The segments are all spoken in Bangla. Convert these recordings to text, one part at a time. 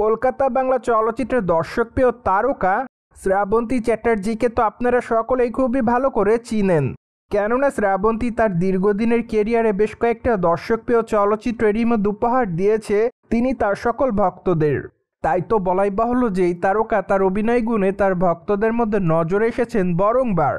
কলকাতা বাংলা চলচ্চিত্রের দর্শকপ্রিয় তারকা শ্রাবন্তী চ্যাটার্জিকে তো আপনারা সকলেই খুবই ভালো করে চিনেন, কেননা শ্রাবন্তী তার দীর্ঘদিনের কেরিয়ারে বেশ কয়েকটা দর্শকপ্রিয় চলচ্চিত্রেরই মধ্যে উপহার দিয়েছে তিনি তার সকল ভক্তদের। তাই তো বলাই বাহুল্য যে এই তারকা তার অভিনয় গুণে তার ভক্তদের মধ্যে নজরে এসেছেন বরংবার।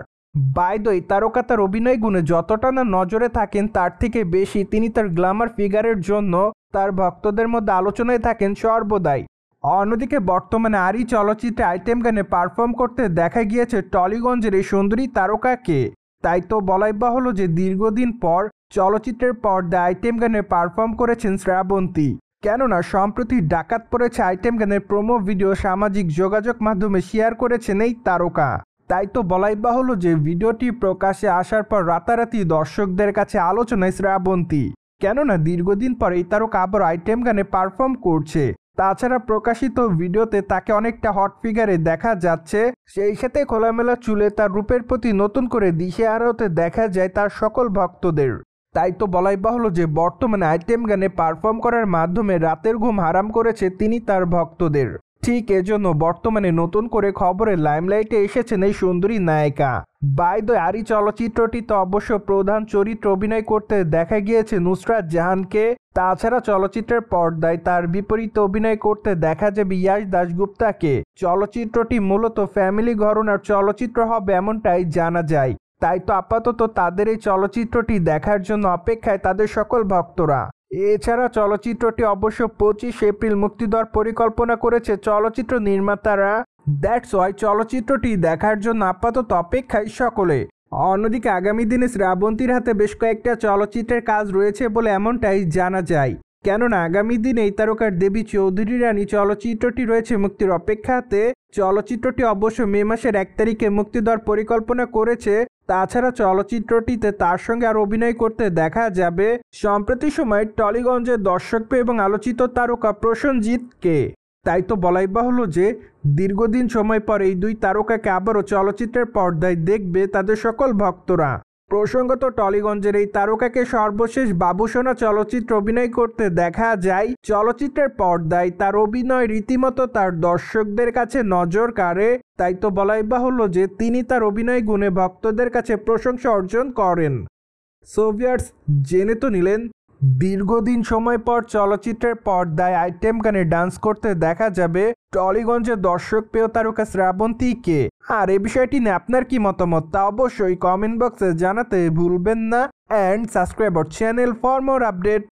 বাইদই তারকা তার অভিনয় গুণে যতটা না নজরে থাকেন তার থেকে বেশি তিনি তার গ্ল্যামার ফিগারের জন্য তার ভক্তদের মধ্যে আলোচনায় থাকেন সর্বদাই। অন্যদিকে বর্তমানে আরই চলচ্চিত্রে আইটেম গানে পারফর্ম করতে দেখা গিয়েছে টলিগঞ্জের এই সুন্দরী তারকাকে। তাই তো বলাই বাহুল্য যে দীর্ঘদিন পর চলচ্চিত্রের পর্দায় আইটেম গানে পারফর্ম করেছেন শ্রাবন্তী, কেননা সম্প্রতি ডাকাত পড়েছে আইটেম গানের প্রোমো ভিডিও সামাজিক যোগাযোগ মাধ্যমে শেয়ার করেছেন এই তারকা। তাই তো বলাই বাহুল্য যে ভিডিওটি প্রকাশে আসার পর রাতারাতি দর্শকদের কাছে আলোচনায় শ্রাবন্তী, কেননা দীর্ঘদিন পর এই তারকা আবার আইটেম গানে পারফর্ম করছে। তাছাড়া প্রকাশিত ভিডিওতে তাকে অনেকটা হট ফিগারে দেখা যাচ্ছে, সেই সাথে খোলামেলা চুলে তার রূপের প্রতি নতুন করে দিশেহারা হতে দেখা যায় তার সকল ভক্তদের। তাই তো বলাই বাহুল্য যে বর্তমানে আইটেম গানে পারফর্ম করার মাধ্যমে রাতের ঘুম হারাম করেছে তিনি তার ভক্তদের। ঠিক এজন্য বর্তমানে নতুন করে খবরে লাইমলাইটে এসেছেন এই সুন্দরী নায়িকা। বাই দ্য আরই চলচ্চিত্রটিতে অবশ্য প্রধান চরিত্র অভিনয় করতে দেখা গিয়েছে নুসরাত জাহানকে। তাছাড়া চলচ্চিত্রের পর্দায় তার বিপরীতে অভিনয় করতে দেখা যাবে ইয়াশ দাশগুপ্তাকে। চলচ্চিত্রটি মূলত ফ্যামিলি ঘরানার চলচ্চিত্র হবে এমনটাই জানা যায়। তাই তো আপাতত তাদের এই চলচ্চিত্রটি দেখার জন্য অপেক্ষায় তাদের সকল ভক্তরা। এছাড়া চলচ্চিত্রটি অবশ্য 25 এপ্রিল মুক্তি দেওয়ার পরিকল্পনা করেছে চলচ্চিত্র নির্মাতারা। দ্যাটস ওয়াই চলচ্চিত্রটি দেখার জন্য আপাতত অপেক্ষায় সকলে। অন্যদিকে আগামী দিনে শ্রাবন্তীর হাতে বেশ কয়েকটা চলচ্চিত্রের কাজ রয়েছে বলে এমনটাই জানা যায়, কেননা আগামী দিনে এই তারকার দেবী চৌধুরী রানী চলচ্চিত্রটি রয়েছে মুক্তির অপেক্ষাতে। চলচ্চিত্রটি অবশ্য মে মাসের 1 তারিখে মুক্তি দেওয়ার পরিকল্পনা করেছে। তাছাড়া চলচ্চিত্রটিতে তার সঙ্গে আর অভিনয় করতে দেখা যাবে সম্প্রতি সময়ে টলিগঞ্জের দর্শকপ্রিয় এবং আলোচিত তারকা প্রসেনজিৎকে। তাই তো বলাই বাহুল্য যে দীর্ঘদিন সময় পর এই দুই তারকাকে আবারও চলচ্চিত্রের পর্দায় দেখবে তাদের সকল ভক্তরা। প্রসঙ্গত টলিগঞ্জের এই তারকাকে সর্বশেষ বাবুসোনা চলচ্চিত্র অভিনয় করতে দেখা যায়। চলচ্চিত্রের পর্দায় তার অভিনয় রীতিমতো তার দর্শকদের কাছে নজর কাড়ে। তাই তো বলাই বাহুল্য যে তিনি তার অভিনয় গুণে ভক্তদের কাছে প্রশংসা অর্জন করেন। সো ভিউয়ার্স, জেনে তো নিলেন দীর্ঘদিন সময় পর চলচ্চিত্রের পর্দায় আইটেম গানে ডান্স করতে দেখা যাবে টলিগঞ্জের দর্শকপ্রিয় তারকা শ্রাবন্তীকে। আর এই বিষয়টি নিয়ে আপনার কি মতামত তা অবশ্যই কমেন্ট বক্সে জানাতে ভুলবেন না। And subscribe our channel for more update.